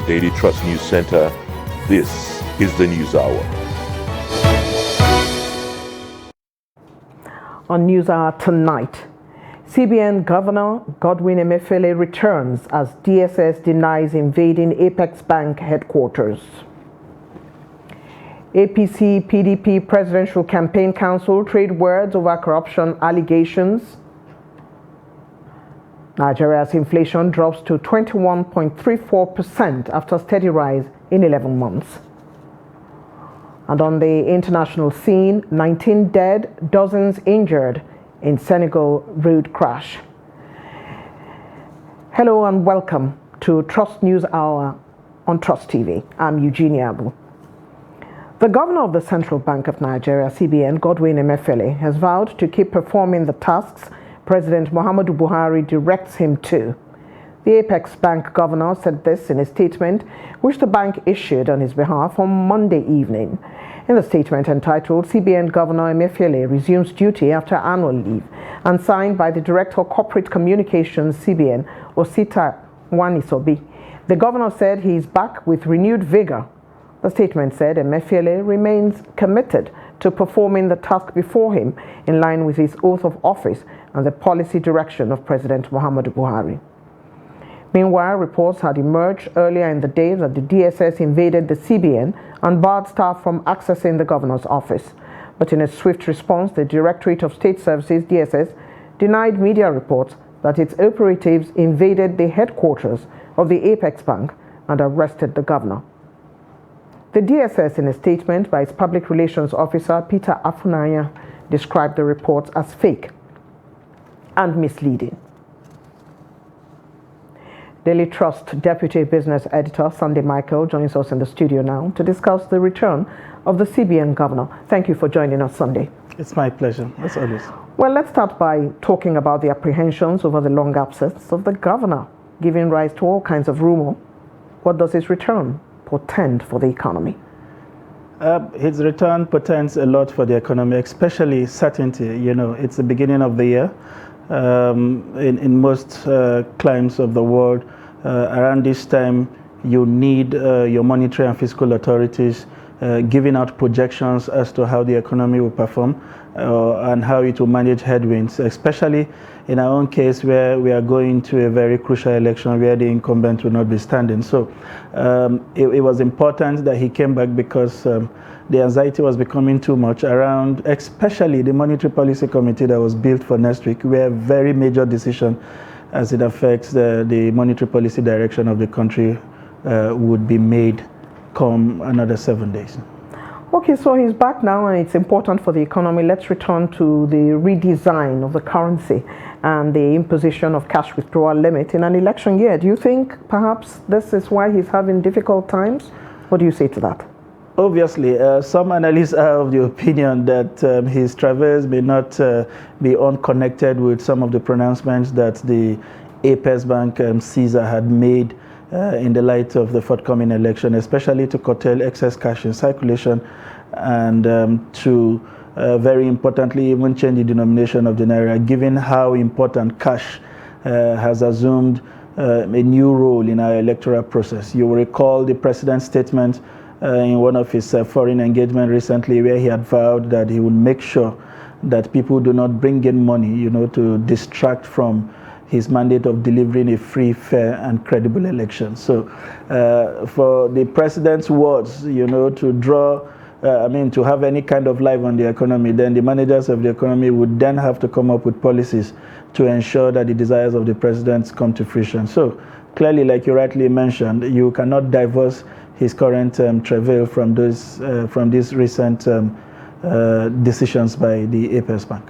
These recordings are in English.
Daily Trust News Center, this is the News Hour. On News Hour tonight, CBN Governor Godwin Emefiele returns as DSS denies invading Apex Bank headquarters. APC PDP Presidential Campaign Council trade words over corruption allegations. Nigeria's inflation drops to 21.34% after steady rise in 11 months. And on the international scene, 19 dead, dozens injured in Senegal road crash. Hello and welcome to Trust News Hour on Trust TV. I'm Eugenia Abu. The governor of the Central Bank of Nigeria, CBN, Godwin Emefiele, has vowed to keep performing the tasks President Muhammadu Buhari directs him to. The Apex Bank governor said this in a statement which the bank issued on his behalf on Monday evening. In the statement entitled, CBN Governor Emefiele resumes duty after annual leave, and signed by the Director of Corporate Communications, CBN, Osita Wanisobi, the governor said he is back with renewed vigor. The statement said Emefiele remains committed to performing the task before him in line with his oath of office and the policy direction of President Muhammadu Buhari. Meanwhile, reports had emerged earlier in the day that the DSS invaded the CBN and barred staff from accessing the governor's office. But in a swift response, the Directorate of State Services, DSS, denied media reports that its operatives invaded the headquarters of the Apex Bank and arrested the governor. The DSS, in a statement by its public relations officer, Peter Afunanya, described the reports as fake and misleading. Daily Trust Deputy Business Editor Sunday Michael joins us in the studio now to discuss the return of the CBN governor. Thank you for joining us, Sunday. It's my pleasure, as always. Well, let's start by talking about the apprehensions over the long absence of the governor, giving rise to all kinds of rumor. What does his return portend for the economy? His return portends a lot for the economy, especially certainty. You know, it's the beginning of the year. In most climes of the world, around this time, you need your monetary and fiscal authorities giving out projections as to how the economy will perform and how it will manage headwinds, especially in our own case where we are going to a very crucial election where the incumbent will not be standing. So it was important that he came back because the anxiety was becoming too much around, especially the Monetary Policy Committee that was built for next week, where a very major decision as it affects the monetary policy direction of the country would be made come another 7 days. Okay, so he's back now and it's important for the economy. Let's return to the redesign of the currency and the imposition of cash withdrawal limit in an election year. Do you think perhaps this is why he's having difficult times? What do you say to that? Obviously, some analysts are of the opinion that his travels may not be unconnected with some of the pronouncements that the Apex Bank Caesar had made in the light of the forthcoming election, especially to curtail excess cash in circulation and to, very importantly, even change the denomination of the naira, given how important cash has assumed a new role in our electoral process. You will recall the president's statement in one of his foreign engagement recently, where he had vowed that he would make sure that people do not bring in money, you know, to distract from his mandate of delivering a free, fair, and credible election. So, for the president's words, you know, to draw, to have any kind of life on the economy, then the managers of the economy would then have to come up with policies to ensure that the desires of the president come to fruition. So, clearly, like you rightly mentioned, you cannot divorce his current travail from these recent decisions by the Apex Bank.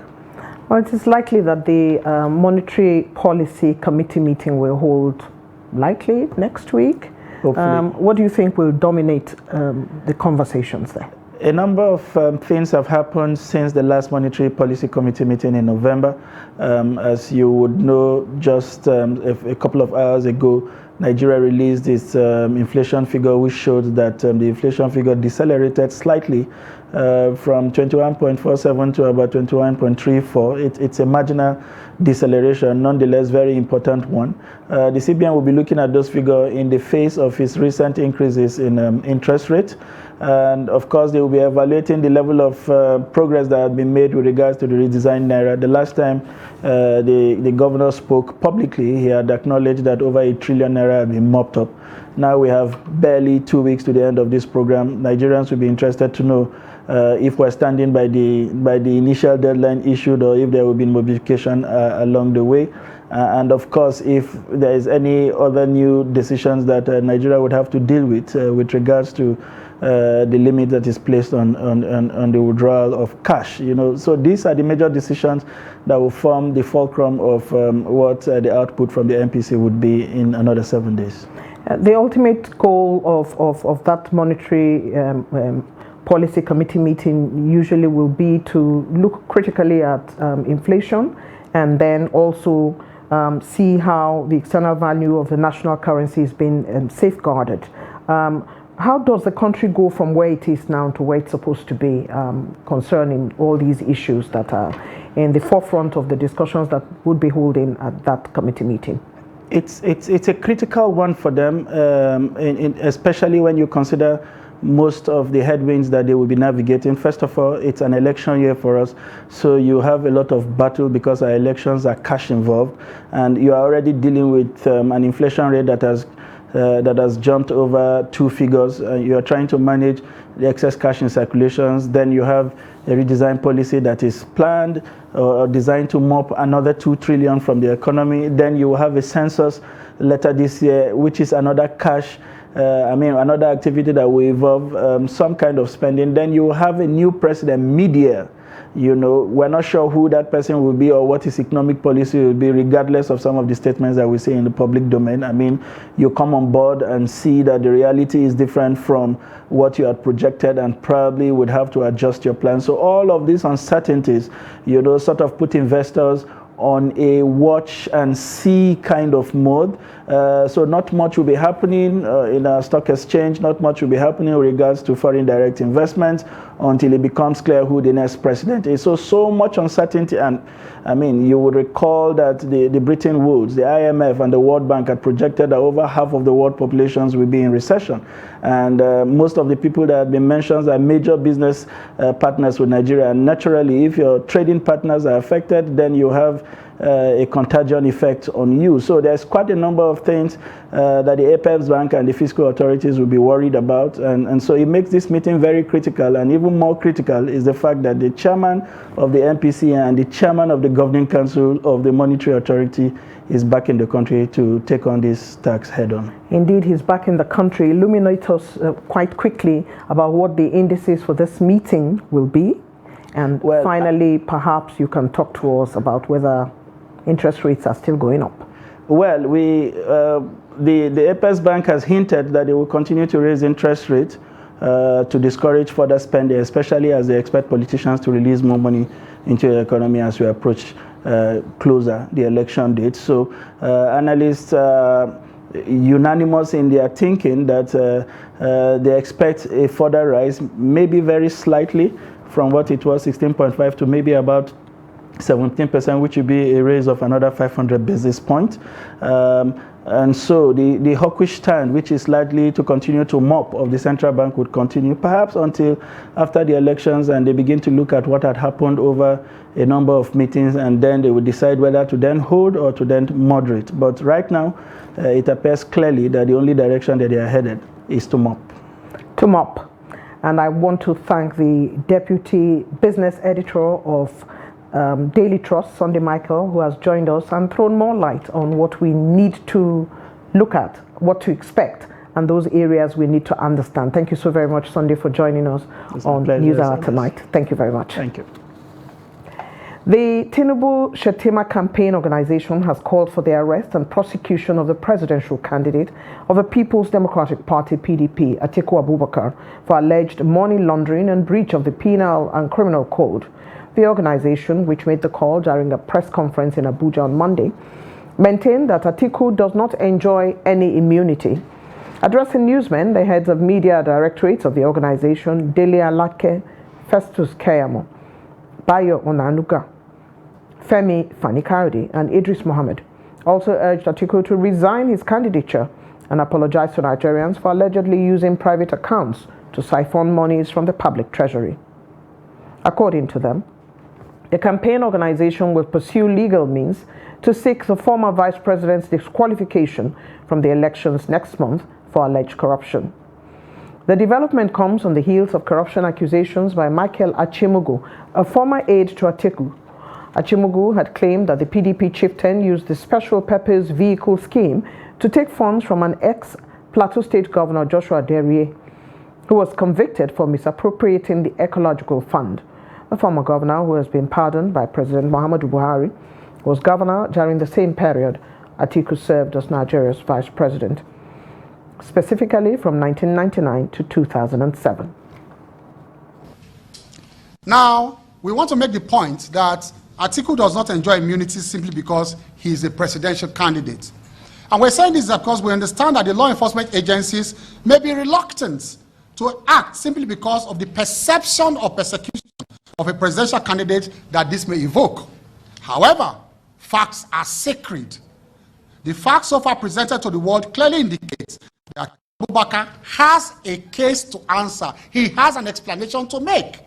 Well, it is likely that the Monetary Policy Committee meeting will hold likely next week. Hopefully. What do you think will dominate the conversations there? A number of things have happened since the last Monetary Policy Committee meeting in November. As you would know, just a couple of hours ago, Nigeria released its inflation figure, which showed that the inflation figure decelerated slightly from 21.47 to about 21.34. It's a marginal deceleration, nonetheless very important one. The CBN will be looking at those figures in the face of its recent increases in interest rate. And of course, they will be evaluating the level of progress that has been made with regards to the redesigned Naira. The last time the governor spoke publicly, he had acknowledged that over 1 trillion Naira had been mopped up. Now we have barely 2 weeks to the end of this program. Nigerians will be interested to know if we're standing by the initial deadline issued, or if there will be modification along the way. And of course, if there is any other new decisions that Nigeria would have to deal with regards to the limit that is placed on the withdrawal of cash, So these are the major decisions that will form the fulcrum of what the output from the MPC would be in another 7 days. The ultimate goal of that monetary policy committee meeting usually will be to look critically at inflation, and then also see how the external value of the national currency is being safeguarded. How does the country go from where it is now to where it's supposed to be concerning all these issues that are in the forefront of the discussions that would be holding at that committee meeting? It's a critical one for them, especially when you consider most of the headwinds that they will be navigating. First of all, it's an election year for us, so you have a lot of battle because our elections are cash involved, and you are already dealing with an inflation rate that has jumped over 2 figures. You are trying to manage the excess cash in circulations. Then you have a redesigned policy that is planned or designed to mop another 2 trillion from the economy. Then you will have a census later this year, which is another cash another activity that will involve some kind of spending. Then you have a new president mid-year. We're not sure who that person will be or what his economic policy will be, regardless of some of the statements that we see in the public domain. You come on board and see that the reality is different from what you had projected, and probably would have to adjust your plan. So all of these uncertainties, sort of put investors on a watch and see kind of mode. So not much will be happening in our stock exchange, not much will be happening with regards to foreign direct investments until it becomes clear who the next president is. So much uncertainty. And you would recall that the Bretton Woods, the IMF and the World Bank had projected that over half of the world populations will be in recession. And most of the people that have been mentioned are major business partners with Nigeria. And naturally, if your trading partners are affected, then you have a contagion effect on you. So there's quite a number of things that the Apex Bank and the fiscal authorities will be worried about. And so it makes this meeting very critical. And even more critical is the fact that the chairman of the MPC and the chairman of the governing council of the monetary authority is back in the country to take on this tax head on. Indeed, he's back in the country. Illuminate us quite quickly about what the indices for this meeting will be. And finally, perhaps you can talk to us about whether interest rates are still going up. Well, the Apex Bank has hinted that they will continue to raise interest rates to discourage further spending, especially as they expect politicians to release more money into the economy as we approach closer the election date. So analysts are unanimous in their thinking that they expect a further rise, maybe very slightly from what it was, 16.5 to maybe about 17%, which would be a raise of another 500 basis points. And so the hawkish stand, which is likely to continue to mop of the central bank, would continue perhaps until after the elections, and they begin to look at what had happened over a number of meetings, and then they would decide whether to then hold or to then moderate. But right now, it appears clearly that the only direction that they are headed is to mop. To mop. And I want to thank the Deputy Business Editor of Daily Trust, Sunday Michael, who has joined us and thrown more light on what we need to look at, what to expect, and those areas we need to understand. Thank you so very much, Sunday, for joining us on News Hour tonight. Thank you very much. Thank you. The Tinubu Shetima Campaign Organization has called for the arrest and prosecution of the presidential candidate of the People's Democratic Party, PDP, Atiku Abubakar, for alleged money laundering and breach of the Penal and Criminal Code. The organization, which made the call during a press conference in Abuja on Monday, maintained that Atiku does not enjoy any immunity. Addressing newsmen, the heads of media directorates of the organization, Dele Alake, Festus Keyamo, Bayo Onanuga, Femi Fani-Kayode, and Idris Mohammed also urged Atiku to resign his candidature and apologize to Nigerians for allegedly using private accounts to siphon monies from the public treasury. According to them, the campaign organization will pursue legal means to seek the former vice president's disqualification from the elections next month for alleged corruption. The development comes on the heels of corruption accusations by Michael Achimugu, a former aide to Atiku. Achimugu had claimed that the PDP chieftain used the special purpose vehicle scheme to take funds from an ex-Plateau State Governor Joshua Derrier, who was convicted for misappropriating the Ecological Fund. The former governor, who has been pardoned by President Muhammadu Buhari, was governor during the same period Atiku served as Nigeria's vice president, specifically from 1999 to 2007. Now, we want to make the point that Atiku does not enjoy immunity simply because he is a presidential candidate. And we're saying this because we understand that the law enforcement agencies may be reluctant to act simply because of the perception of persecution of a presidential candidate that this may evoke. However, facts are sacred. The facts so far presented to the world clearly indicate that Abubakar has a case to answer. He has an explanation to make.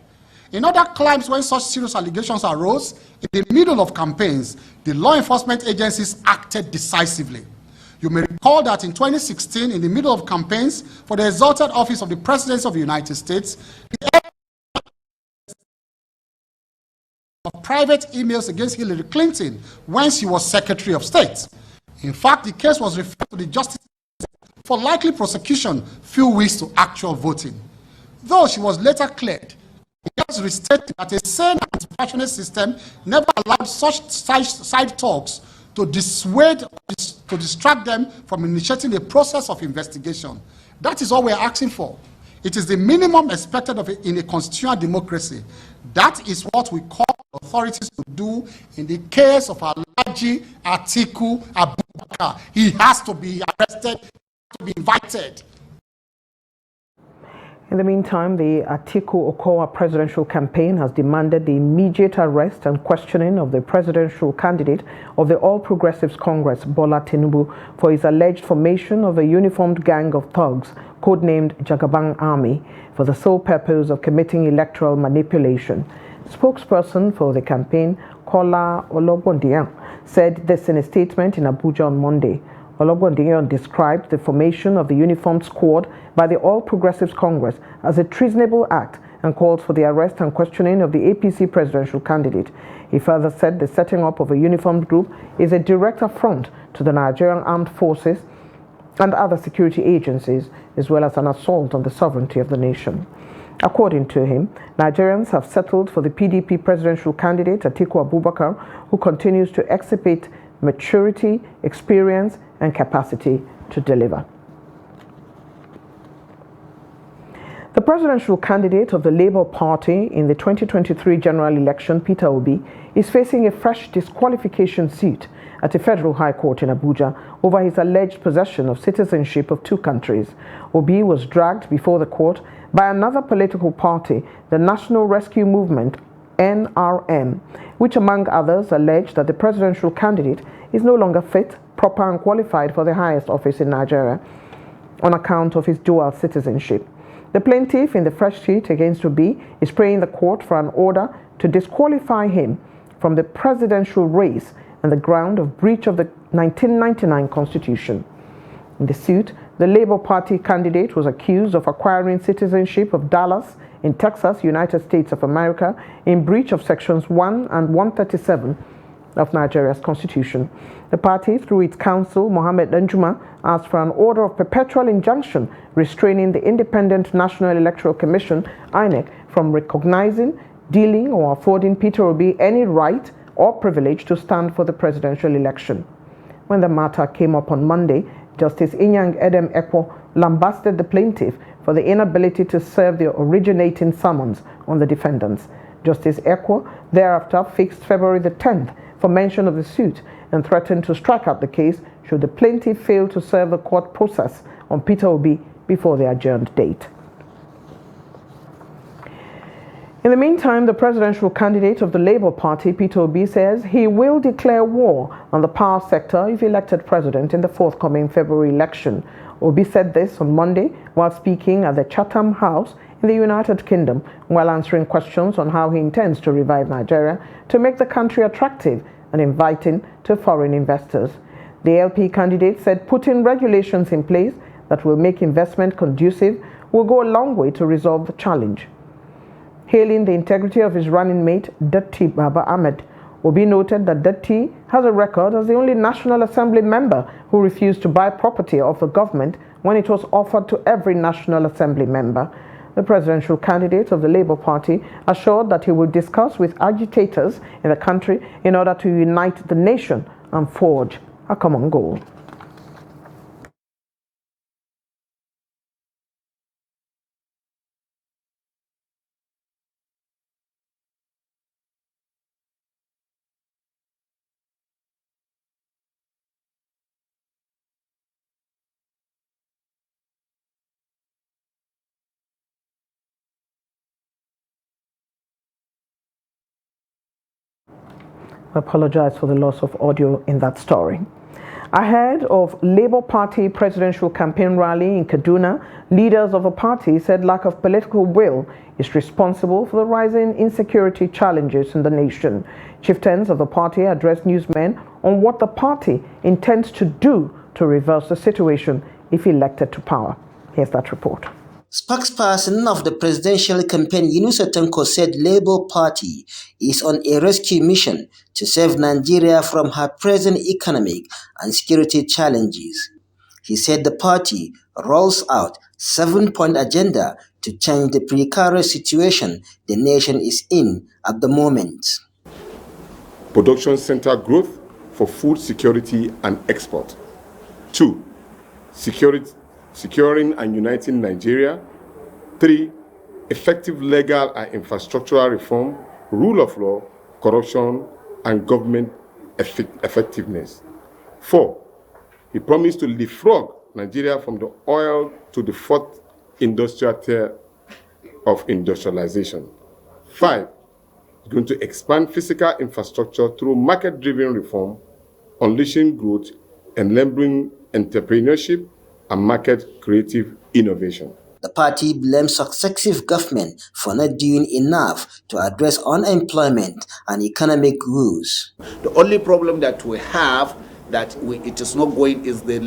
In other climes, when such serious allegations arose, in the middle of campaigns, the law enforcement agencies acted decisively. You may recall that in 2016, in the middle of campaigns for the exalted office of the Presidency of the United States, the of private emails against Hillary Clinton when she was Secretary of State. In fact, the case was referred to the Justice for likely prosecution few weeks to actual voting. Though she was later cleared, it has restated that a sane and dispassionate system never allowed such side talks to dissuade, to distract them from initiating a process of investigation. That is all we are asking for. It is the minimum expected of in a constitutional democracy. That is what we call authorities to do in the case of Alhaji Atiku Abubakar. He has to be arrested, to be invited. In the meantime, the Atiku Okowa presidential campaign has demanded the immediate arrest and questioning of the presidential candidate of the All Progressives Congress, Bola Tinubu, for his alleged formation of a uniformed gang of thugs, codenamed Jagaban Army, for the sole purpose of committing electoral manipulation. Spokesperson for the campaign, Kola Ologbondiyan, said this in a statement in Abuja on Monday. Ologbondiyan described the formation of the uniformed squad by the All Progressives Congress as a treasonable act and called for the arrest and questioning of the APC presidential candidate. He further said the setting up of a uniformed group is a direct affront to the Nigerian armed forces and other security agencies, as well as an assault on the sovereignty of the nation. According to him, Nigerians have settled for the PDP presidential candidate Atiku Abubakar, who continues to exhibit maturity, experience, and capacity to deliver. The presidential candidate of the Labour Party in the 2023 general election, Peter Obi, is facing a fresh disqualification suit at a federal high court in Abuja over his alleged possession of citizenship of two countries. Obi was dragged before the court by another political party, the National Rescue Movement, NRM, which among others alleged that the presidential candidate is no longer fit, proper and qualified for the highest office in Nigeria on account of his dual citizenship. The plaintiff in the fresh suit against Obi is praying the court for an order to disqualify him from the presidential race on the ground of breach of the 1999 Constitution. In the suit, the Labour Party candidate was accused of acquiring citizenship of Dallas in Texas, United States of America, in breach of Sections 1 and 137 of Nigeria's Constitution. The party, through its counsel, Mohammed Danjuma, asked for an order of perpetual injunction restraining the Independent National Electoral Commission, INEC, from recognizing, dealing, or affording Peter Obi any right or privilege to stand for the presidential election. When the matter came up on Monday, Justice Inyang Edem Ekwo lambasted the plaintiff for the inability to serve the originating summons on the defendants. Justice Ekwo thereafter fixed February the 10th for mention of the suit and threatened to strike out the case should the plaintiff fail to serve the court process on Peter Obi before the adjourned date. In the meantime, the presidential candidate of the Labour Party, Peter Obi, says he will declare war on the power sector if elected president in the forthcoming February election. Obi said this on Monday while speaking at the Chatham House in the United Kingdom while answering questions on how he intends to revive Nigeria to make the country attractive and inviting to foreign investors. The LP candidate said putting regulations in place that will make investment conducive will go a long way to resolve the challenge. Hailing the integrity of his running mate, Datti Baba Ahmed, Obi noted that Datti has a record as the only National Assembly member who refused to buy property of the government when it was offered to every National Assembly member. The presidential candidate of the Labour Party assured that he will discuss with agitators in the country in order to unite the nation and forge a common goal. I apologize for the loss of audio in that story. Ahead of Labour Party presidential campaign rally in Kaduna, leaders of the party said lack of political will is responsible for the rising insecurity challenges in the nation. Chieftains of the party addressed newsmen on what the party intends to do to reverse the situation if elected to power. Here's that report. Spokesperson of the presidential campaign, Yunus Otanko, said Labour Party is on a rescue mission to save Nigeria from her present economic and security challenges. He said the party rolls out a 7-point agenda to change the precarious situation the nation is in at the moment. Production center growth for food security and export. 2. Securing and uniting Nigeria. 3. Effective legal and infrastructural reform, rule of law, corruption, and government effectiveness. 4. He promised to leapfrog Nigeria from the oil to the 4th industrial tier of industrialization. 5. He's going to expand physical infrastructure through market-driven reform, unleashing growth, enabling entrepreneurship, and market-creative innovation. The party blames successive government for not doing enough to address unemployment and economic woes. The only problem that we have that it is not going is the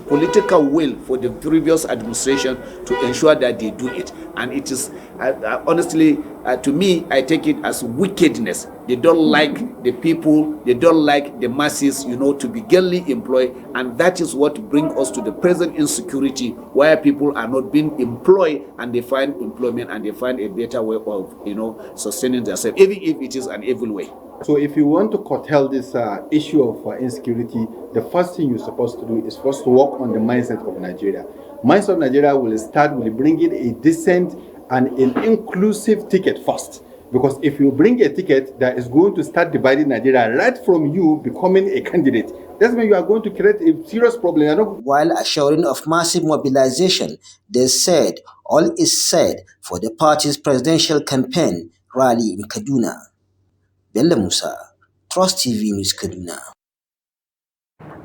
political will for the previous administration to ensure that they do it. And it is, honestly, to me, I take it as wickedness. They don't like the people, they don't like the masses, to be gainfully employed. And that is what brings us to the present insecurity, where people are not being employed and they find employment and they find a better way of, sustaining themselves, even if it is an evil way. So if you want to curtail this issue of insecurity, the first thing you're supposed to do is first to work on the mindset of Nigeria. Mindset of Nigeria will bring in a decent and an inclusive ticket first. Because if you bring a ticket that is going to start dividing Nigeria right from you becoming a candidate, that's when you are going to create a serious problem. While assuring of massive mobilization, they said all is said for the party's presidential campaign rally in Kaduna. Bello Musa, Trust TV News, Kaduna.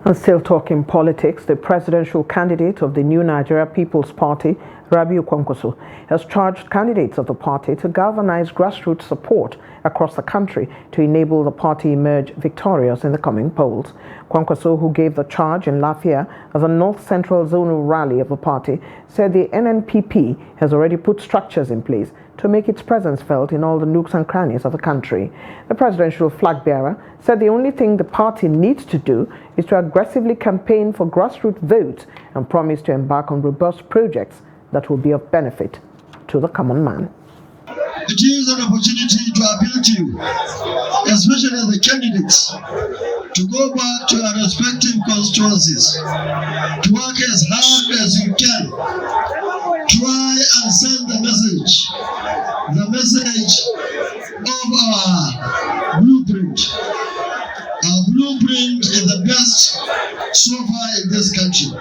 And still talking politics, the presidential candidate of the New Nigeria People's Party, Rabiu Kwankwaso, has charged candidates of the party to galvanize grassroots support across the country to enable the party emerge victorious in the coming polls. Kwankwaso, who gave the charge in Lafia as a North Central zonal rally of the party, said the NNPP has already put structures in place to make its presence felt in all the nooks and crannies of the country. The presidential flag bearer said the only thing the party needs to do is to aggressively campaign for grassroots votes and promise to embark on robust projects that will be of benefit to the common man. It is an opportunity to appeal to you, especially the candidates, to go back to our respective constituencies, to work as hard as you can. Try and send the message of our blueprint. Our blueprint is the best so far in this country.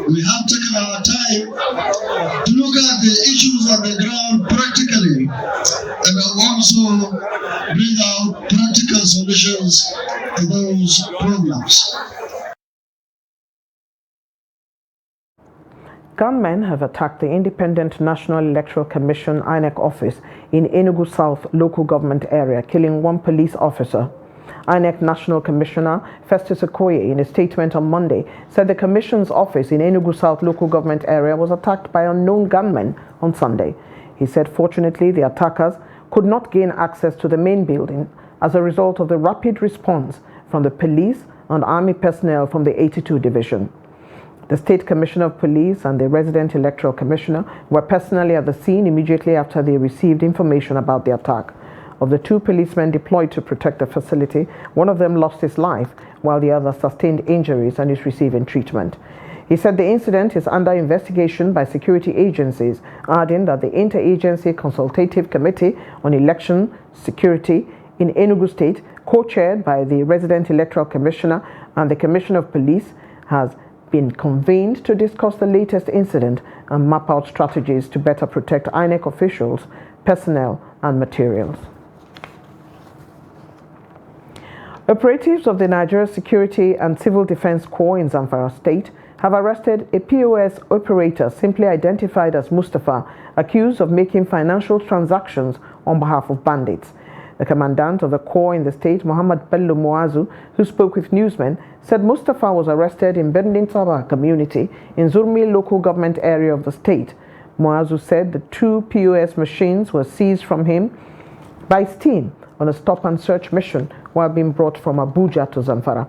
We have taken our time to look look at the issues on the ground practically and also bring out practical solutions to those problems. Gunmen have attacked the Independent National Electoral Commission INEC office in Enugu South local government area, killing one police officer. INEC National Commissioner Festus Okoye, in a statement on Monday, said the Commission's office in Enugu South local government area was attacked by unknown gunmen on Sunday. He said fortunately the attackers could not gain access to the main building as a result of the rapid response from the police and army personnel from the 82 Division. The State Commissioner of Police and the Resident Electoral Commissioner were personally at the scene immediately after they received information about the attack. Of the two policemen deployed to protect the facility, one of them lost his life while the other sustained injuries and is receiving treatment. He said the incident is under investigation by security agencies, adding that the Interagency Consultative Committee on Election Security in Enugu State, co-chaired by the Resident Electoral Commissioner and the Commissioner of Police, has been convened to discuss the latest incident and map out strategies to better protect INEC officials, personnel, and materials. Operatives of the Nigeria Security and Civil Defense Corps in Zamfara State have arrested a POS operator simply identified as Mustafa, accused of making financial transactions on behalf of bandits. The commandant of the Corps in the state, Muhammad Bello Muazu, who spoke with newsmen, said Mustafa was arrested in Bendin Saba community in Zurmi local government area of the state. Muazu said the two POS machines were seized from him by his team on a stop-and-search mission while being brought from Abuja to Zamfara.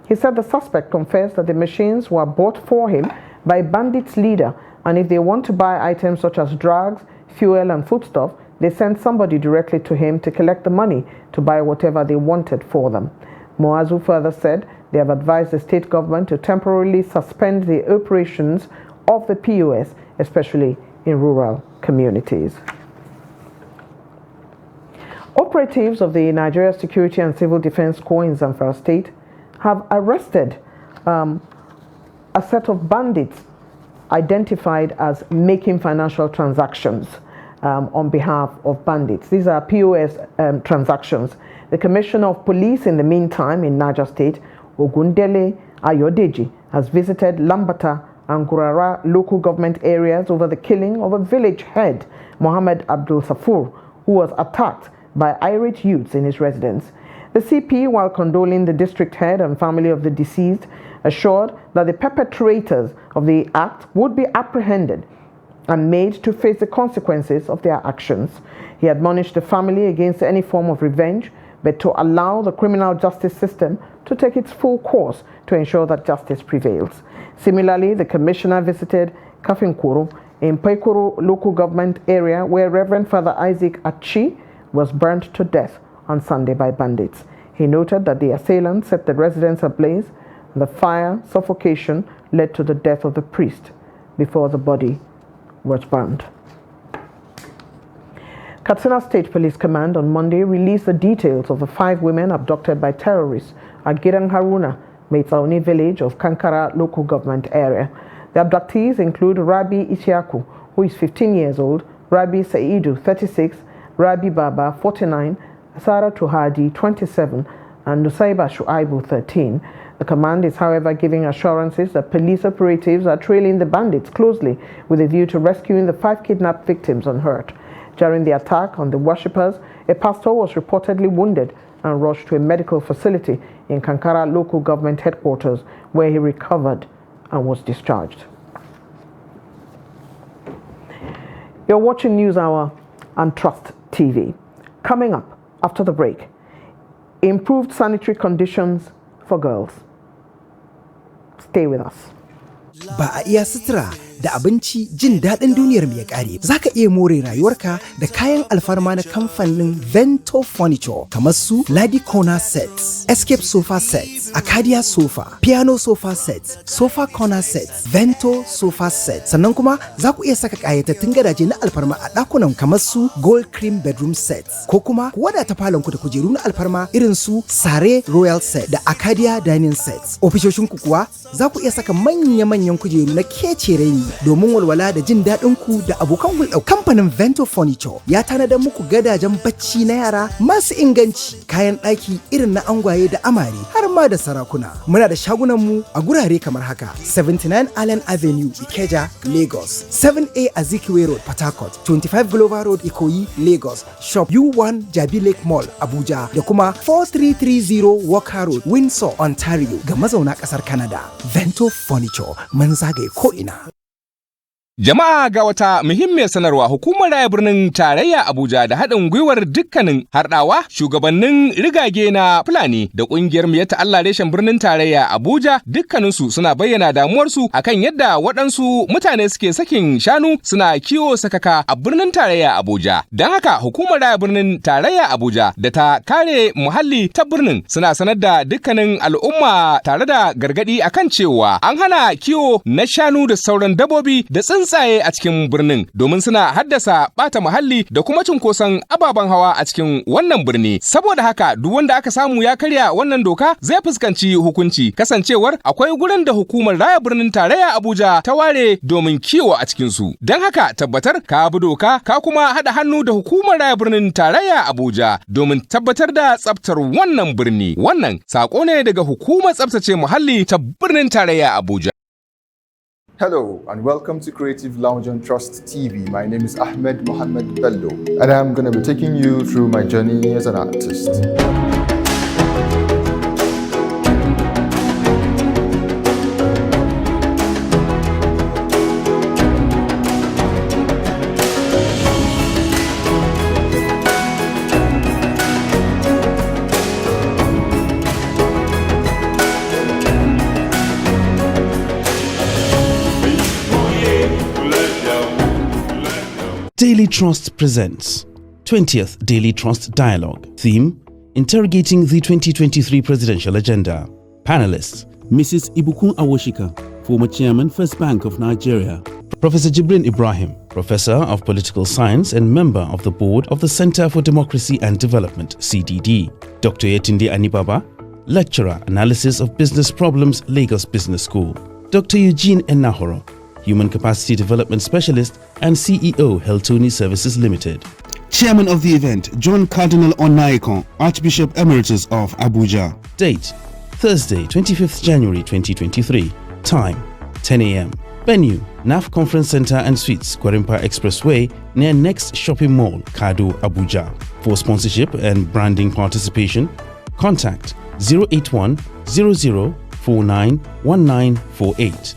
He said the suspect confessed that the machines were bought for him by a bandits leader, and if they want to buy items such as drugs, fuel, and foodstuff, they sent somebody directly to him to collect the money to buy whatever they wanted for them. Muazu further said they have advised the state government to temporarily suspend the operations of the POS, especially in rural communities. Operatives of the Nigeria Security and Civil Defense Corps in Zamfara State have arrested a set of bandits identified as making financial transactions on behalf of bandits. These are POS transactions. The Commissioner of Police, in the meantime, in Niger State, Ogundele Ayodeji, has visited Lambata and Gurara local government areas over the killing of a village head, Mohammed Abdul Safur, who was attacked by irate youths in his residence. The CP, while condoling the district head and family of the deceased, assured that the perpetrators of the act would be apprehended and made to face the consequences of their actions. He admonished the family against any form of revenge, but to allow the criminal justice system to take its full course to ensure that justice prevails. Similarly, the commissioner visited Kafinkuru in Paikuru local government area where Reverend Father Isaac Achi was burnt to death on Sunday by bandits. He noted that the assailants set the residence ablaze. The fire suffocation led to the death of the priest before the body was burned. Katsina State Police Command on Monday released the details of the 5 women abducted by terrorists at Girang Haruna, Meitsauni village of Kankara local government area. The abductees include Rabi Isiaku, who is 15 years old, Rabi Saidu, 36, Rabi Baba, 49, Sarah Tuhadi, 27, and Nusaiba Shuaibu, 13. The command is, however, giving assurances that police operatives are trailing the bandits closely with a view to rescuing the 5 kidnapped victims unhurt. During the attack on the worshippers, a pastor was reportedly wounded and rushed to a medical facility in Kankara local government headquarters, where he recovered and was discharged. You're watching NewsHour on Trust TV. Coming up after the break, improved sanitary conditions for girls. Stay with us. Ba a iya sutura da abinci jin daɗin duniyar mu ya ƙare. Za ka iya more rayuwarka da kayan alfarma na kamfanin Vento Furniture kamar su Ladi Corner Sets, Escape Sofa Sets, Acadia Sofa, Piano Sofa Sets, Sofa Corner Sets, Vento Sofa Sets. Sannan kuma za ku iya saka ƙayatattun gadaje na alfarma a ɗakunan kamar su Gold Cream Bedroom Sets ko kuma ku wadata falon ku da kujeru na alfarma irin su Sare Royal Set da Acadia Dining Sets. Ofishoshinku kuwa za ku iya saka manya-manyan kujeru na kece raini domin walwala da jin daɗin ku da abokan hulɗa. Kamfanin Vento Furniture ya tanadar muku gadajen bacci na yara masu inganci, kayan ɗaki irin na angwaye da amare har ma da sarakuna. Muna da shagunan mu a gurare kamar haka: 79 Allen Avenue, Ikeja, Lagos; 7A Azikiwe Road, Port Harcourt; 25 Glover Road, Ikoyi, Lagos; Shop U1 Jabi Lake Mall, Abuja, da kuma 4330 Walker Road, Windsor, Ontario ga mazauna ƙasar Canada. Vento Furniture, mun zagaye ko'ina. Jama'a, ga wata muhimmiyar sanarwa. Hukumar Raya Birnin Tarayya Abuja da haɗin gwiwar dukkanin harɗawa, shugabannin rigage na Fulani da ƙungiyar Miyatta Allah reshen Birnin Tarayya Abuja, dukkaninsu suna bayyana damuwarsu akan yadda waɗansu mutane suke sakin shanu suna kiwo sakaka a Birnin Tarayya Abuja. Don haka Hukumar Raya Birnin Tarayya Abuja da ta kare muhalli ta birnin suna sanar da dukkanin al'umma tare da gargaɗi akan cewa an hana kiwo na shanu da sauran dabbobi da tsuntsaye a cikin birnin domin suna haddasa bata muhalli da kuma cunkoson ababen hawa a cikin wannan birni. Saboda haka duk wanda aka samu ya karya wannan doka zai fuskanci hukunci, kasancewar akwai gurin da Hukumar Raya Birnin Tarayya Abuja ta ware domin kiwo a cikin su. Don haka tabbatar ka bi doka ka kuma haɗa hannu da Hukumar Raya Birnin Tarayya Abuja domin tabbatar da tsaftar wannan birni. Wannan sako ne daga Hukumar Tsaftace Muhalli ta Birnin Tarayya Abuja. Hello and welcome to Creative Lounge on Trust TV. My name is Ahmed Mohammed Bello and I'm going to be taking you through my journey as an artist. Daily Trust presents 20th Daily Trust Dialogue. Theme: Interrogating the 2023 Presidential Agenda. Panelists: Mrs. Ibukun Awoshika, former Chairman, First Bank of Nigeria. Professor Jibrin Ibrahim, Professor of Political Science and member of the Board of the Center for Democracy and Development, CDD. Dr. Yetunde Anibaba, Lecturer, Analysis of Business Problems, Lagos Business School. Dr. Eugene Enahoro, Human Capacity Development Specialist and CEO, Heltoni Services Limited. Chairman of the event, John Cardinal Onaikon, Archbishop Emeritus of Abuja. Date: Thursday, 25th January 2023. Time: 10 a.m. Venue: NAF Conference Center and Suites, Kwarimpa Expressway, near Next Shopping Mall, Kado, Abuja. For sponsorship and branding participation, contact 081 0049 1948.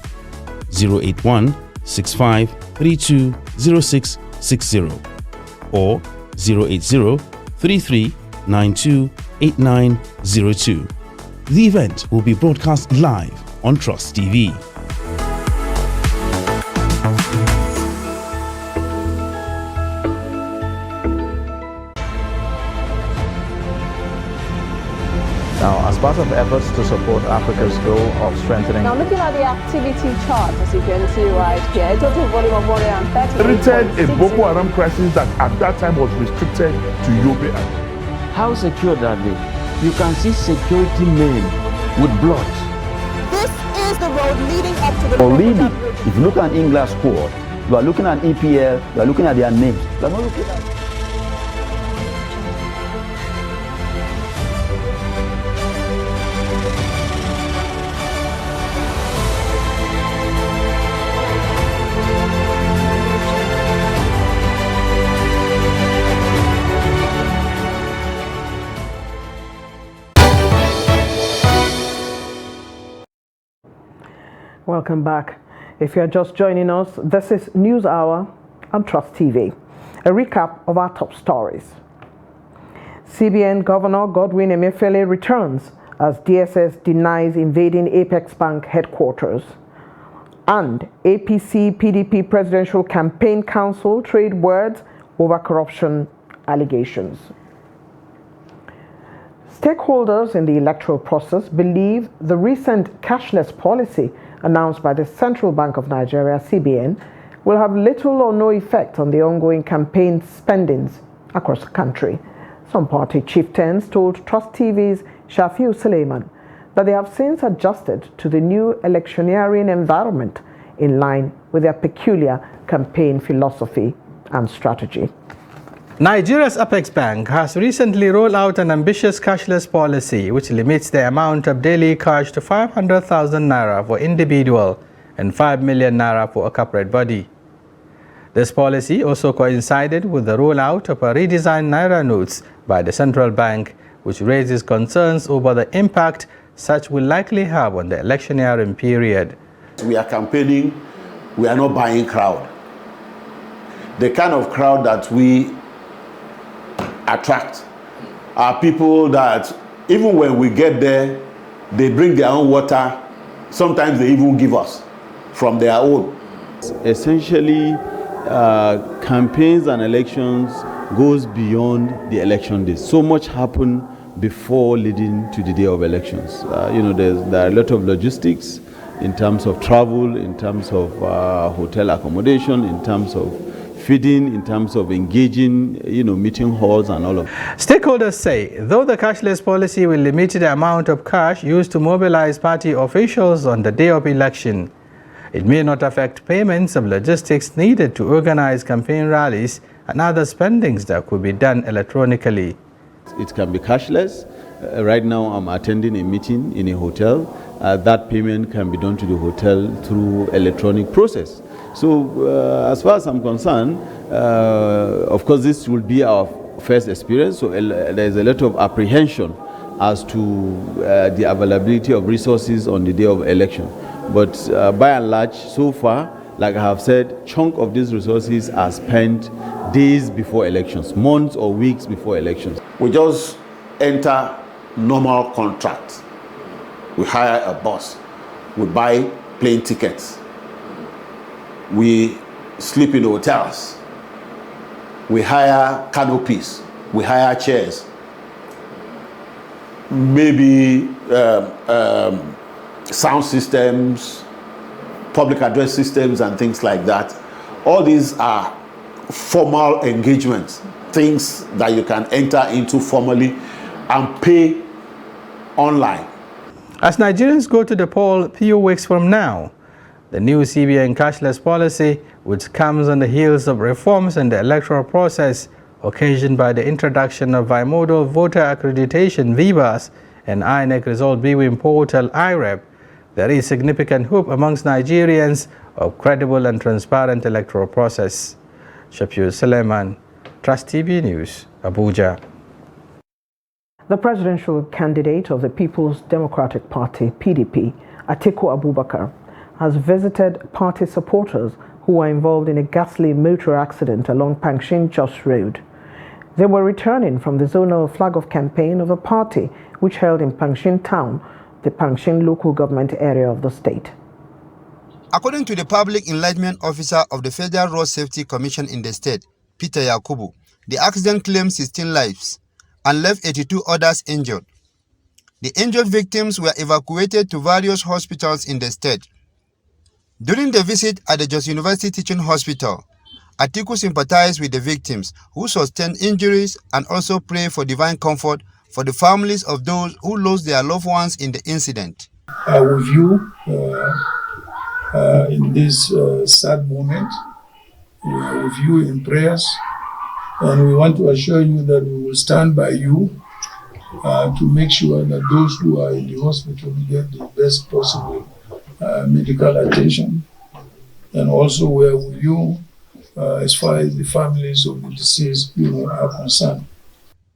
081 65 32 0660 or 080 33 92 8902. The event will be broadcast live on Trust TV. Now, as part of efforts to support Africa's goal of strengthening... Now, looking at the activity chart, as you can see right here, a total volume of 130... Created a Boko Haram crisis that at that time was restricted to Yobe. How secured are they? You can see security men with blood. This is the road leading up to the... Already, if you look at English squad, you are looking at EPL, you are looking at their names. You are not looking at... Welcome back. If you're just joining us, this is News Hour on Trust TV. A recap of our top stories. CBN Governor Godwin Emefiele returns as DSS denies invading Apex Bank headquarters. And APC-PDP Presidential Campaign Council trade words over corruption allegations. Stakeholders in the electoral process believe the recent cashless policy announced by the Central Bank of Nigeria, CBN, will have little or no effect on the ongoing campaign spendings across the country. Some party chieftains told Trust TV's Shafiu Suleiman that they have since adjusted to the new electioneering environment in line with their peculiar campaign philosophy and strategy. Nigeria's Apex Bank has recently rolled out an ambitious cashless policy which limits the amount of daily cash to 500,000 naira for individual and 5 million naira for a corporate body. This policy also coincided with the rollout of a redesigned naira notes by the central bank, which raises concerns over the impact such will likely have on the electioneering period. We are campaigning, we are not buying crowd. The kind of crowd that we attract are people that even when we get there, they bring their own water. Sometimes they even give us from their own. Essentially, campaigns and elections goes beyond the election days. So much happen before leading to the day of elections. There are a lot of logistics in terms of travel, in terms of hotel accommodation, in terms of feeding, in terms of engaging, meeting halls and all of that. Stakeholders say, though the cashless policy will limit the amount of cash used to mobilize party officials on the day of election, it may not affect payments of logistics needed to organize campaign rallies and other spendings that could be done electronically. It can be cashless. Right now I'm attending a meeting in a hotel. That payment can be done to the hotel through electronic process. So as far as I'm concerned, of course this will be our first experience, so there's a lot of apprehension as to the availability of resources on the day of election. But by and large, so far, like I have said, chunk of these resources are spent days before elections, months or weeks before elections. We just enter normal contracts. We hire a bus, we buy plane tickets, we sleep in hotels, we hire canopies, we hire chairs, maybe sound systems, public address systems and things like that. All these are formal engagements, things that you can enter into formally and pay online. As Nigerians go to the poll a few weeks from now, the new CBN cashless policy, which comes on the heels of reforms in the electoral process occasioned by the introduction of bimodal voter accreditation (VBAS) and INEC result viewing portal (IREP), there is significant hope amongst Nigerians of credible and transparent electoral process. Shafir Suleiman, Trust TV News, Abuja. The presidential candidate of the People's Democratic Party, PDP, Atiku Abubakar, has visited party supporters who were involved in a ghastly motor accident along Pangshin Jos Road. They were returning from the zonal flag-off campaign of a party which held in Pangshin Town, the Pangshin local government area of the state. According to the Public Enlightenment Officer of the Federal Road Safety Commission in the state, Peter Yakubu, the accident claimed 16 lives and left 82 others injured. The injured victims were evacuated to various hospitals in the state. During the visit at the Jos University Teaching Hospital, Atiku sympathized with the victims who sustained injuries and also prayed for divine comfort for the families of those who lost their loved ones in the incident. With you in this sad moment, we are with you in prayers, and we want to assure you that we will stand by you to make sure that those who are in the hospital get the best possible medical attention, and also we are with you as far as the families of the deceased are concerned.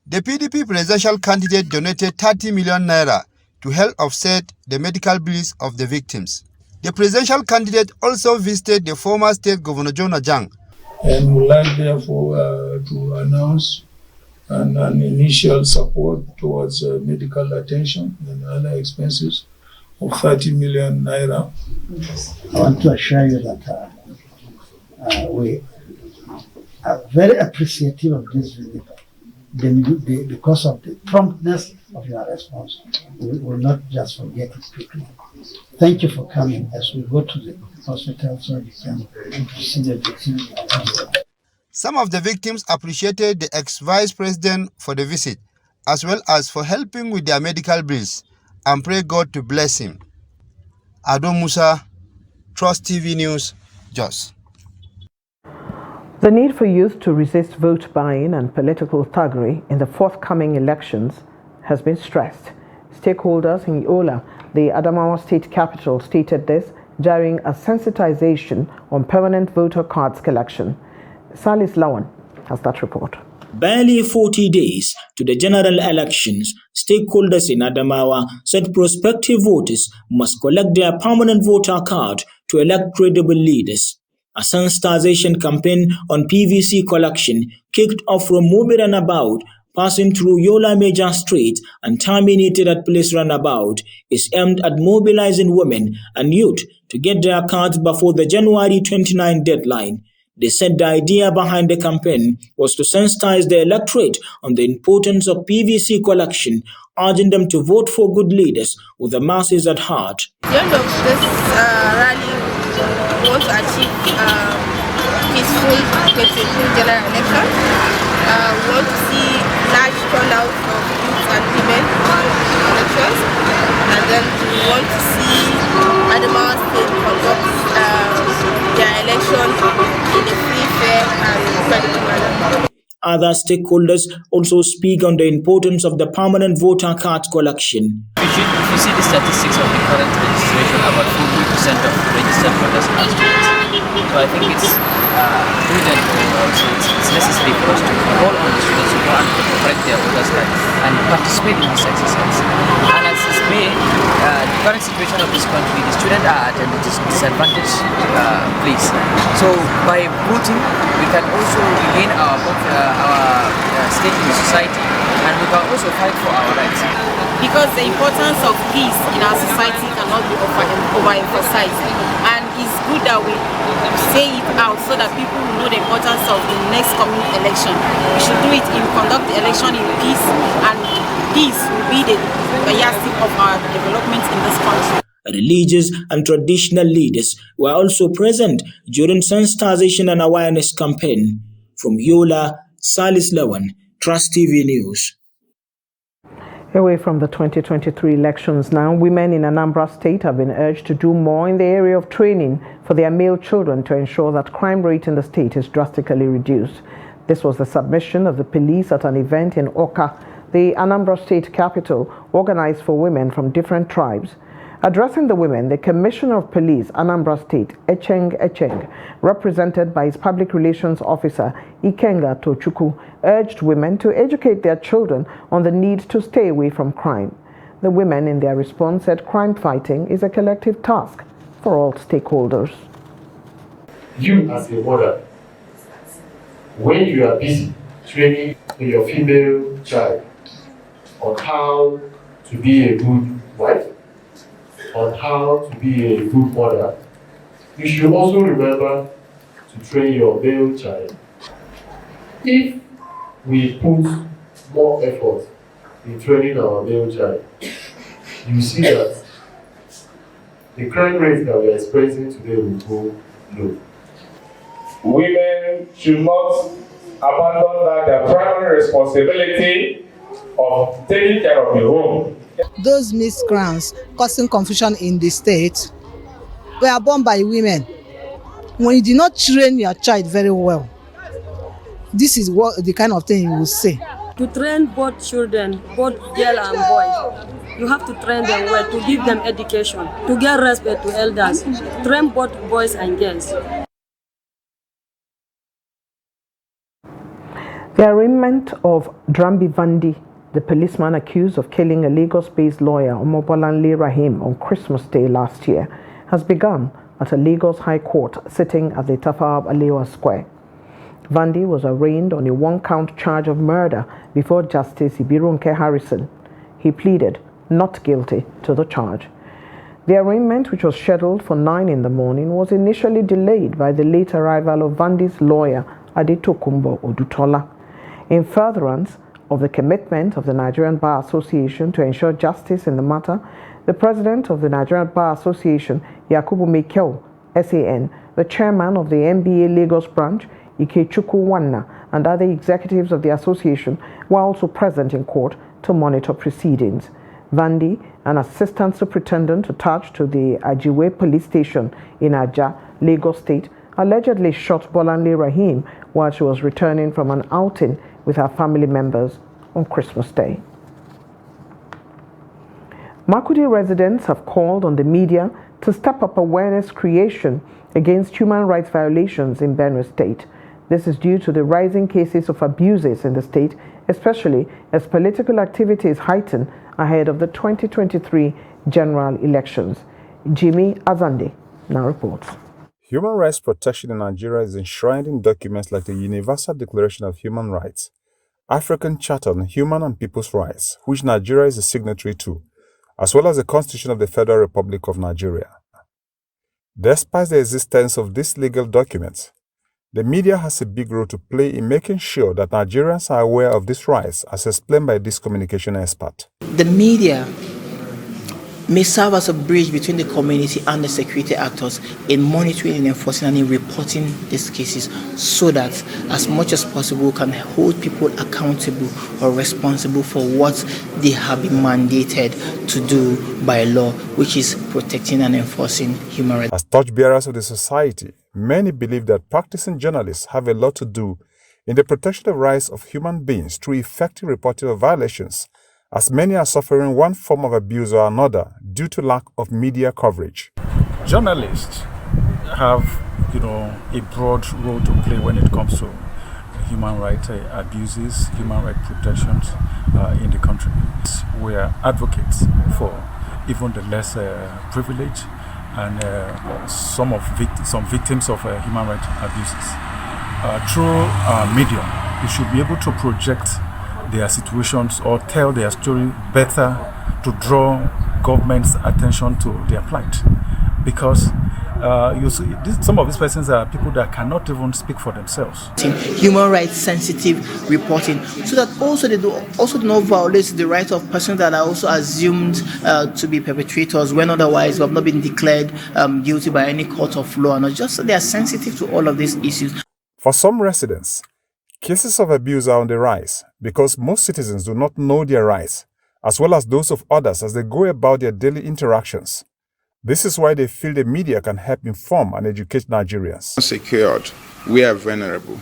The PDP presidential candidate donated 30 million naira to help offset the medical bills of the victims. The presidential candidate also visited the former State Governor John Ajang. And would like therefore to announce an initial support towards medical attention and other expenses of 30 million naira. I want to assure you that we are very appreciative of this visit. Because of the promptness of your response, we will not just forget it quickly. Thank you for coming as we go to the hospital so you can see the victims. Some of the victims appreciated the ex-vice president for the visit, as well as for helping with their medical bills, and pray God to bless him. Adon Musa, Trust TV News, Jos. The need for youth to resist vote buying and political thuggery in the forthcoming elections has been stressed. Stakeholders in Yola, the Adamawa state capital, stated this during a sensitization on permanent voter cards collection. Salis Lawan has that report. Barely 40 days to the general elections, stakeholders in Adamawa said prospective voters must collect their permanent voter card to elect credible leaders. A sensitization campaign on PVC collection kicked off from Mobi Runabout, passing through Yola Major Street and terminated at Police Runabout, is aimed at mobilizing women and youth to get their cards before the January 29 deadline. They said the idea behind the campaign was to sensitize the electorate on the importance of PVC collection, urging them to vote for good leaders with the masses at heart. The end of this rally we want to achieve peaceful general election. We want to see large turnout of youth and women elections, and then we want to see Adamawa State conduct their election in a free, fair and credible manner. Other stakeholders also speak on the importance of the permanent voter card collection. If you see the statistics of the current registration, about 40% of registered voters are students. So I think it's prudent and also it's necessary for us to call on the students to go and correct their voters card and participate in this exercise. And as is made, the current situation of this country, the students are at a disadvantaged place. So by voting, we can also regain our stake in the society, and we can also fight for our rights. Because the importance of peace in our society cannot be overemphasized, and it's good that we say it out so that people will know the importance of the next coming election. We should do it in conduct the election in peace, and peace will be the yardstick of our development in this country. Religious and traditional leaders were also present during sensitization and awareness campaign. From Yola, Salis Lawan, Trust TV News. Away from the 2023 elections now, women in Anambra State have been urged to do more in the area of training for their male children to ensure that crime rate in the state is drastically reduced. This was the submission of the police at an event in Oka, the Anambra State capital, organized for women from different tribes. Addressing the women, the Commissioner of Police, Anambra State, Echeng, represented by his Public Relations Officer, Ikenga Tochukwu, urged women to educate their children on the need to stay away from crime. The women, in their response, said crime fighting is a collective task for all stakeholders. You, as a mother, when you are busy training your female child on how to be a good wife, on how to be a good mother, you should also remember to train your male child. If we put more effort in training our male child, you see that the crime rate that we are experiencing today will go low. Women should not abandon their primary responsibility of taking care of the home. Those miscreants causing confusion in the state were born by women. When you do not train your child very well, this is what the kind of thing you will say. To train both children, both girl and boy, you have to train them well, to give them education, to get respect to elders, train both boys and girls. The arraignment of Drambi Vandi, the policeman accused of killing a Lagos-based lawyer, Omobolanle Rahim, on Christmas Day last year, has begun at a Lagos High Court sitting at the Tafawa Balewa Square. Vandi was arraigned on a one-count charge of murder before Justice Ibirunke Harrison. He pleaded not guilty to the charge. The arraignment, which was scheduled for 9 in the morning, was initially delayed by the late arrival of Vandi's lawyer, Adetokunbo Odutola. In furtherance of the commitment of the Nigerian Bar Association to ensure justice in the matter, the president of the Nigerian Bar Association, Yakubu Mekel, SAN, the chairman of the NBA Lagos branch, Ikechukwu Wanna, and other executives of the association were also present in court to monitor proceedings. Vandi, an assistant superintendent attached to the Ajiwe police station in Aja, Lagos State, allegedly shot Bolanle Rahim while she was returning from an outing with her family members on Christmas Day. Makurdi residents have called on the media to step up awareness creation against human rights violations in Benue State. This is due to the rising cases of abuses in the state, especially as political activities heighten ahead of the 2023 general elections. Jimmy Azande now reports. Human rights protection in Nigeria is enshrined in documents like the Universal Declaration of Human Rights, African Charter on Human and People's Rights, which Nigeria is a signatory to, as well as the Constitution of the Federal Republic of Nigeria. Despite the existence of these legal documents, the media has a big role to play in making sure that Nigerians are aware of these rights, as explained by this communication expert. The media may serve as a bridge between the community and the security actors in monitoring and enforcing and in reporting these cases, so that as much as possible we can hold people accountable or responsible for what they have been mandated to do by law, which is protecting and enforcing human rights. As torchbearers of the society, many believe that practicing journalists have a lot to do in the protection of rights of human beings through effective reporting of violations, as many are suffering one form of abuse or another due to lack of media coverage. Journalists have, a broad role to play when it comes to human rights abuses, human rights protections in the country. We are advocates for even the less privileged and some victims of human rights abuses. Through media, you should be able to project their situations or tell their story better to draw government's attention to their plight, because some of these persons are people that cannot even speak for themselves. Human rights sensitive reporting, so that also they do not violate the rights of persons that are also assumed to be perpetrators when otherwise have not been declared guilty by any court of law, and just so they are sensitive to all of these issues. For some residents, cases of abuse are on the rise because most citizens do not know their rights, as well as those of others as they go about their daily interactions. This is why they feel the media can help inform and educate Nigerians. Secured, we are vulnerable.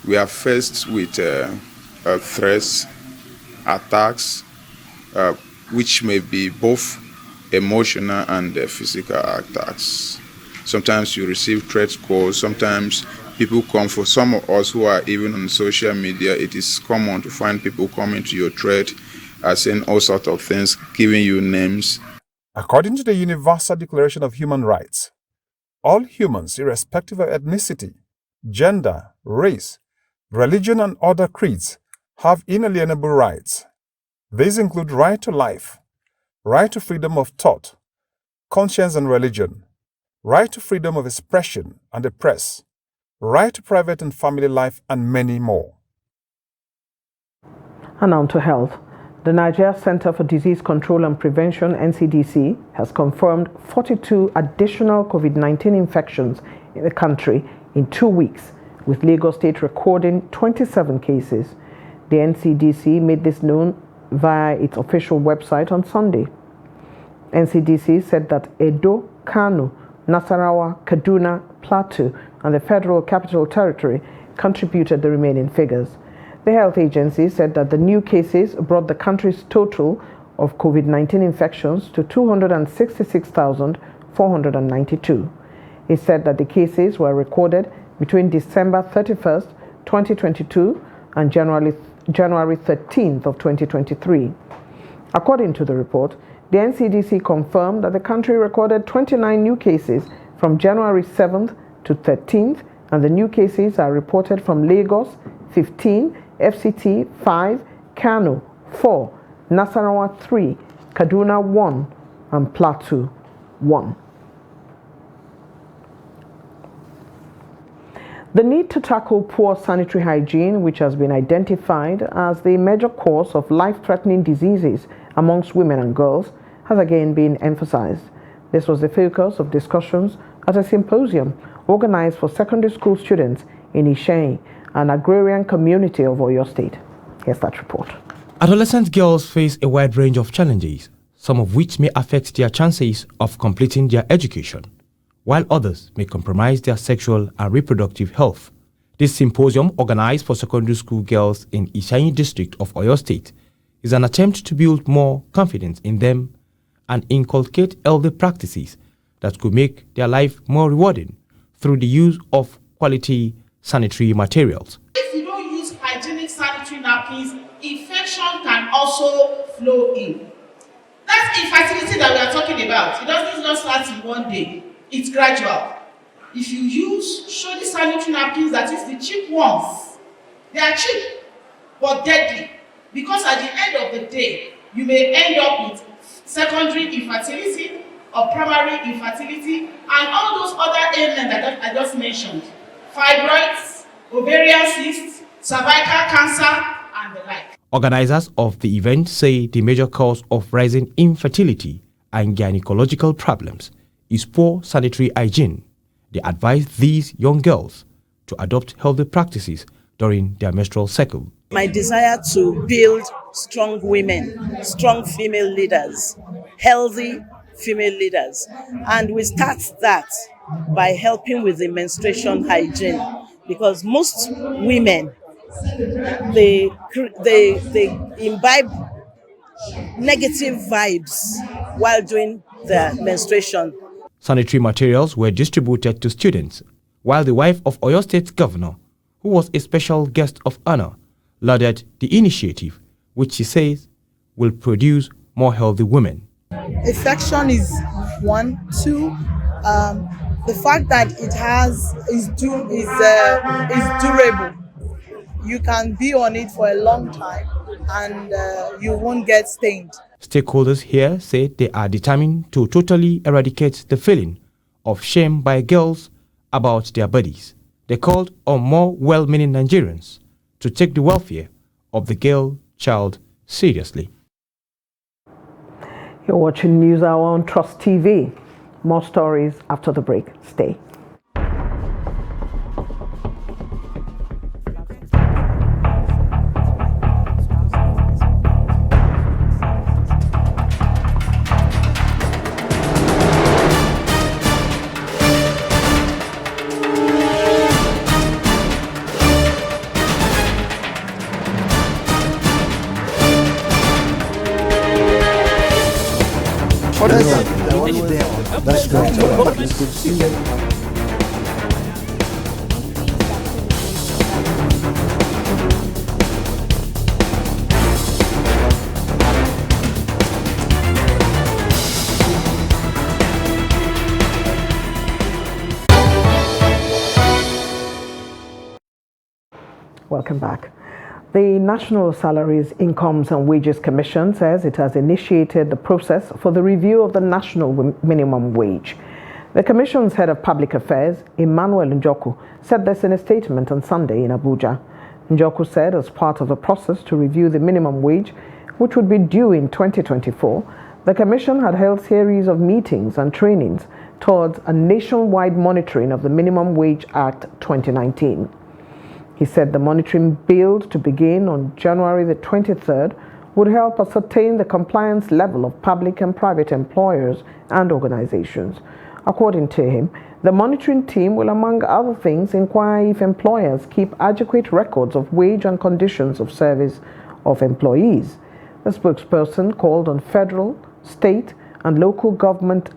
We are faced with threats, attacks, which may be both emotional and physical attacks. Sometimes you receive threat calls, sometimes people come. For some of us who are even on social media, it is common to find people coming to your thread, saying all sorts of things, giving you names. According to the Universal Declaration of Human Rights, all humans, irrespective of ethnicity, gender, race, religion, and other creeds, have inalienable rights. These include right to life, right to freedom of thought, conscience and religion, right to freedom of expression and the press, right to private and family life, and many more. And on to health. The Nigeria Center for Disease Control and Prevention, NCDC, has confirmed 42 additional COVID-19 infections in the country in 2 weeks, with Lagos State recording 27 cases. The NCDC made this known via its official website on Sunday. NCDC said that Edo, Kano, Nasarawa, Kaduna, Plateau, and the Federal Capital Territory contributed the remaining figures. The health agency said that the new cases brought the country's total of COVID-19 infections to 266,492. It said that the cases were recorded between December 31st, 2022 and January 13th of 2023. According to the report, the NCDC confirmed that the country recorded 29 new cases from January 7th to 13th, and the new cases are reported from Lagos, 15, FCT 5, Kano 4, Nasarawa 3, Kaduna 1, and Plateau 1. The need to tackle poor sanitary hygiene, which has been identified as the major cause of life-threatening diseases amongst women and girls, has again been emphasized. This was the focus of discussions at a symposium organized for secondary school students in Isheyin, an agrarian community of Oyo State. Here's that report. Adolescent girls face a wide range of challenges, some of which may affect their chances of completing their education. while others may compromise their sexual and reproductive health. This symposium, organized for secondary school girls in Ishanyi district of Oyo State, is an attempt to build more confidence in them and inculcate healthy practices that could make their life more rewarding through the use of quality sanitary materials. If you don't use hygienic sanitary napkins, infection can also flow in. That's infertility that we are talking about. It doesn't just start in one day. It's gradual. If you use shoddy sanitary napkins, that is the cheap ones, they are cheap but deadly, because at the end of the day, you may end up with secondary infertility or primary infertility and all those other ailments that I just mentioned: fibroids, ovarian cysts, cervical cancer, and the like. Organizers of the event say the major cause of rising infertility and gynecological problems is poor sanitary hygiene. They advise these young girls to adopt healthy practices during their menstrual cycle. My desire to build strong women, strong female leaders, healthy female leaders. And we start that by helping with the menstruation hygiene, because most women, they imbibe negative vibes while doing their menstruation. Sanitary materials were distributed to students, while the wife of Oyo State Governor, who was a special guest of honor, lauded the initiative, which she says will produce more healthy women. Affection is one. Two, the fact that it is durable. You can be on it for a long time and you won't get stained. Stakeholders here say they are determined to totally eradicate the feeling of shame by girls about their bodies. They called on more well-meaning Nigerians to take the welfare of the girl child seriously. You're watching News Hour on Trust TV. More stories after the break. Stay. That's great. It's good to see you. Welcome back. The National Salaries, Incomes and Wages Commission says it has initiated the process for the review of the national minimum wage. The Commission's head of public affairs, Emmanuel Njoku, said this in a statement on Sunday in Abuja. Njoku said as part of the process to review the minimum wage, which would be due in 2024, the Commission had held a series of meetings and trainings towards a nationwide monitoring of the Minimum Wage Act 2019. He said the monitoring build to begin on January the 23rd would help ascertain the compliance level of public and private employers and organizations. According to him, the monitoring team will, among other things, inquire if employers keep adequate records of wage and conditions of service of employees. The spokesperson called on federal, state, and local government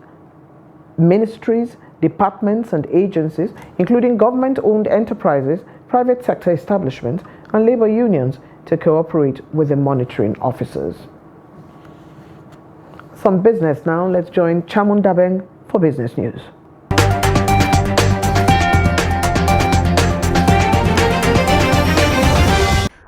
ministries, departments, and agencies, including government-owned enterprises, private sector establishments, and labor unions to cooperate with the monitoring officers. Some business now. Let's join Chamun Dabeng for business news.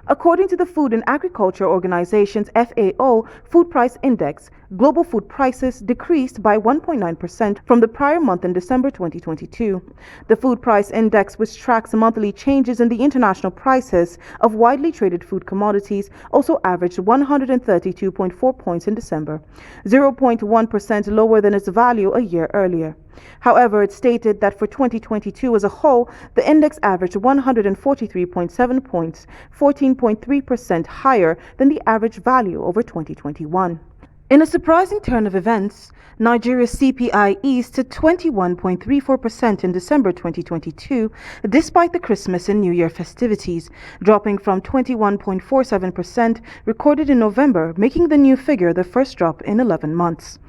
According to the Food and Agriculture Organization's FAO Food Price Index, global food prices decreased by 1.9% from the prior month in December 2022. The Food Price Index, which tracks monthly changes in the international prices of widely traded food commodities, also averaged 132.4 points in December, 0.1% lower than its value a year earlier. However, it stated that for 2022 as a whole, the index averaged 143.7 points, 14.3% higher than the average value over 2021. In a surprising turn of events, Nigeria's CPI eased to 21.34% in December 2022, despite the Christmas and New Year festivities, dropping from 21.47% recorded in November, making the new figure the first drop in 11 months.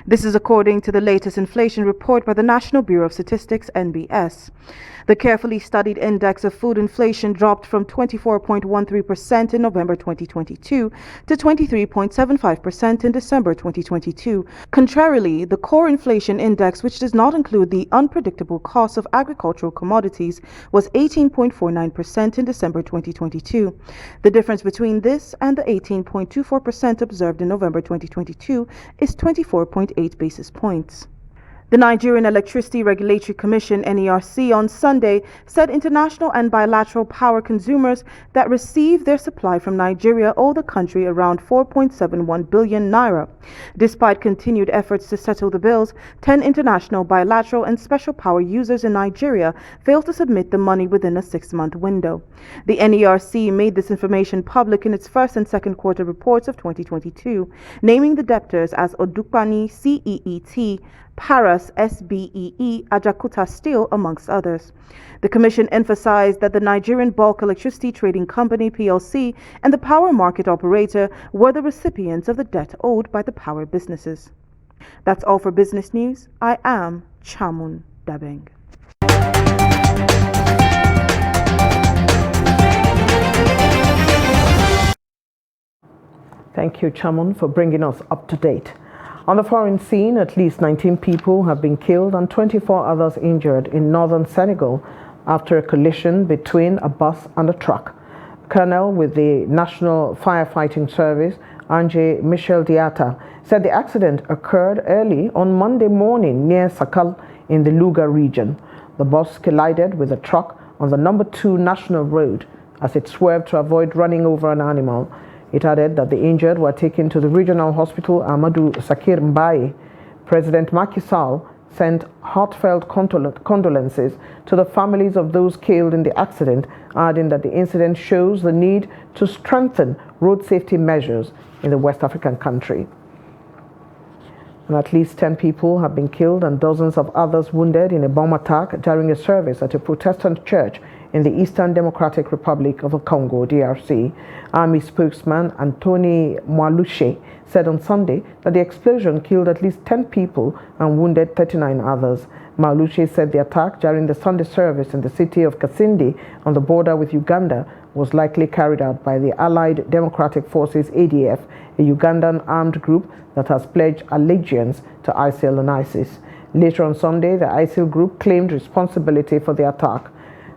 This is according to the latest inflation report by the National Bureau of Statistics, NBS. The carefully studied index of food inflation dropped from 24.13% in November 2022 to 23.75% in December 2022. Contrarily, the core inflation index, which does not include the unpredictable costs of agricultural commodities, was 18.49% in December 2022. The difference between this and the 18.24% observed in November 2022 is 24.8 basis points. The Nigerian Electricity Regulatory Commission, NERC, on Sunday said international and bilateral power consumers that receive their supply from Nigeria owe the country around 4.71 billion naira. Despite continued efforts to settle the bills, 10 international, bilateral, and special power users in Nigeria failed to submit the money within a 6-month window. The NERC made this information public in its first and second quarter reports of 2022, naming the debtors as Odukpani CEET, Paras SBEE, Ajakuta Steel, amongst others. The Commission emphasized that the Nigerian Bulk Electricity Trading Company PLC and the power market operator were the recipients of the debt owed by the power businesses. That's all for business news. I am Chamun Dabeng. Thank you, Chamun, for bringing us up to date. On the foreign scene, at least 19 people have been killed and 24 others injured in northern Senegal after a collision between a bus and a truck. Colonel with the National Firefighting Service, Ange Michel Diatta, said the accident occurred early on Monday morning near Sakal in the Louga region. The bus collided with a truck on the number 2 National Road as it swerved to avoid running over an animal. It added that the injured were taken to the regional hospital Amadou Sakir Mbaye. President Macky Sall sent heartfelt condolences to the families of those killed in the accident, adding that the incident shows the need to strengthen road safety measures in the West African country. And at least 10 people have been killed and dozens of others wounded in a bomb attack during a service at a Protestant church in the Eastern Democratic Republic of the Congo, DRC. Army spokesman Anthony Mwalushe said on Sunday that the explosion killed at least 10 people and wounded 39 others. Mwalushe said the attack during the Sunday service in the city of Kasindi on the border with Uganda was likely carried out by the Allied Democratic Forces ADF, a Ugandan armed group that has pledged allegiance to ISIL and ISIS. Later on Sunday, the ISIL group claimed responsibility for the attack.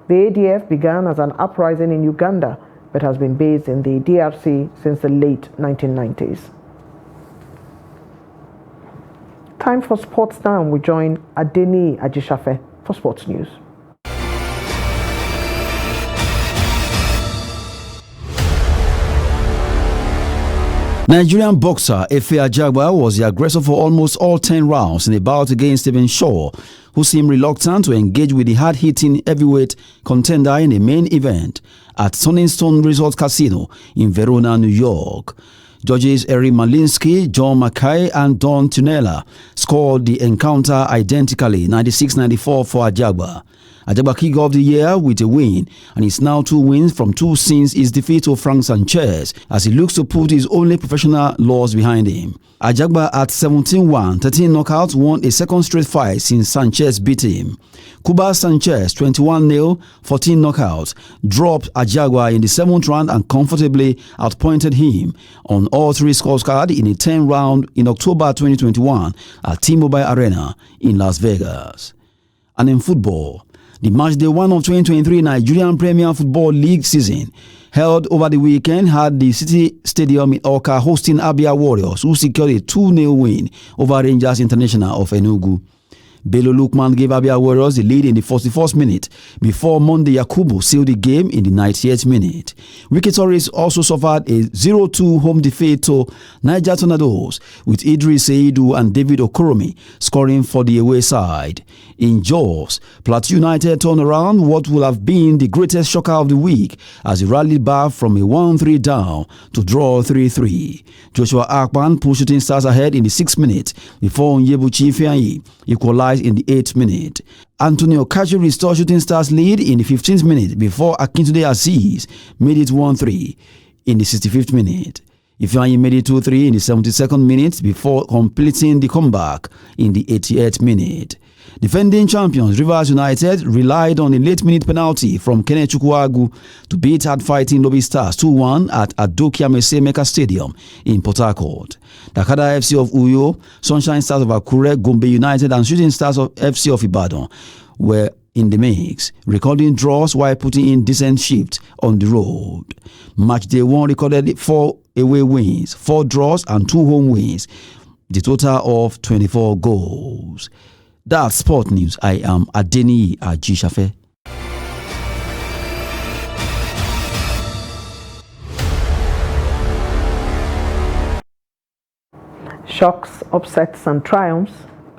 The ADF began as an uprising in Uganda, but has been based in the DRC since the late 1990s. Time for sports now. We join Adeni Ajishafe for sports news. Nigerian boxer Efe Ajagba was the aggressor for almost all 10 rounds in the bout against Stephen Shaw, who seemed reluctant to engage with the hard-hitting heavyweight contender in the main event at Sunningstone Resort Casino in Verona, New York. Judges Eric Malinsky, John Mackay, and Don Tunella scored the encounter identically, 96-94 for Ajagba. Ajagba kicked off the year with a win, and it's now 2 wins from 2 since his defeat to Frank Sanchez, as he looks to put his only professional loss behind him. Ajagba at 17-1, 13 knockouts, won a second straight fight since Sanchez beat him. Cuba Sanchez, 21-0, 14 knockouts, dropped Ajagba in the 7th round and comfortably outpointed him on all 3 scorecards in a 10th round in October 2021 at T-Mobile Arena in Las Vegas. And in football, the match day 1 of 2023 Nigerian Premier Football League season held over the weekend had the City Stadium in Awka hosting Abia Warriors, who secured a 2-0 win over Rangers International of Enugu. Bello Lukman gave Abia Warriors the lead in the 41st minute before Monday Yakubu sealed the game in the 98th minute. Wiki Tourists also suffered a 0-2 home defeat to Niger Tornadoes, with Idris Seidu and David Okoromi scoring for the away side. In Jos, Plateau United turned around what will have been the greatest shocker of the week as he rallied back from a 1-3 down to draw 3-3. Joshua Akpan pushed Shooting Stars ahead in the 6th minute before Onyebuchi Ifeanyi equalized in the 8th minute. Antonio Kachi restored Shooting Stars' lead in the 15th minute before Akintunde Aziz made it 1-3 in the 65th minute. Ifeanyi made it 2-3 in the 72nd minute before completing the comeback in the 88th minute. Defending champions Rivers United relied on a late-minute penalty from Kenneth Chukwuagu to beat hard-fighting Lobby Stars 2-1 at Adokia Meka Stadium in Port Harcourt. Dakada FC of Uyo, Sunshine Stars of Akure, Gombe United and Shooting Stars of FC of Ibadan were in the mix, recording draws while putting in decent shifts on the road. Match day 1 recorded 4 away wins, 4 draws and 2 home wins, the total of 24 goals. That's Sport News. I am Adeni Ajishafe. Shocks, upsets and triumphs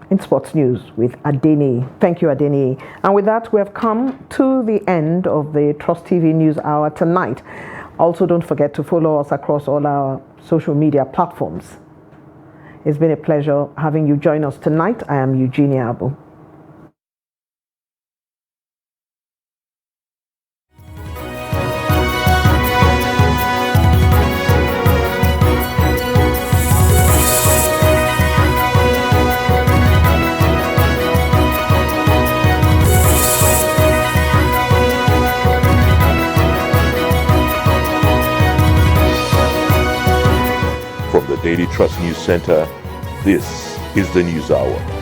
in Sports News with Adeni. Thank you, Adeni. And with that, we have come to the end of the Trust TV News Hour tonight. Also, don't forget to follow us across all our social media platforms. It's been a pleasure having you join us tonight. I am Eugenia Abu. From the Daily Trust News Center, this is the News Hour.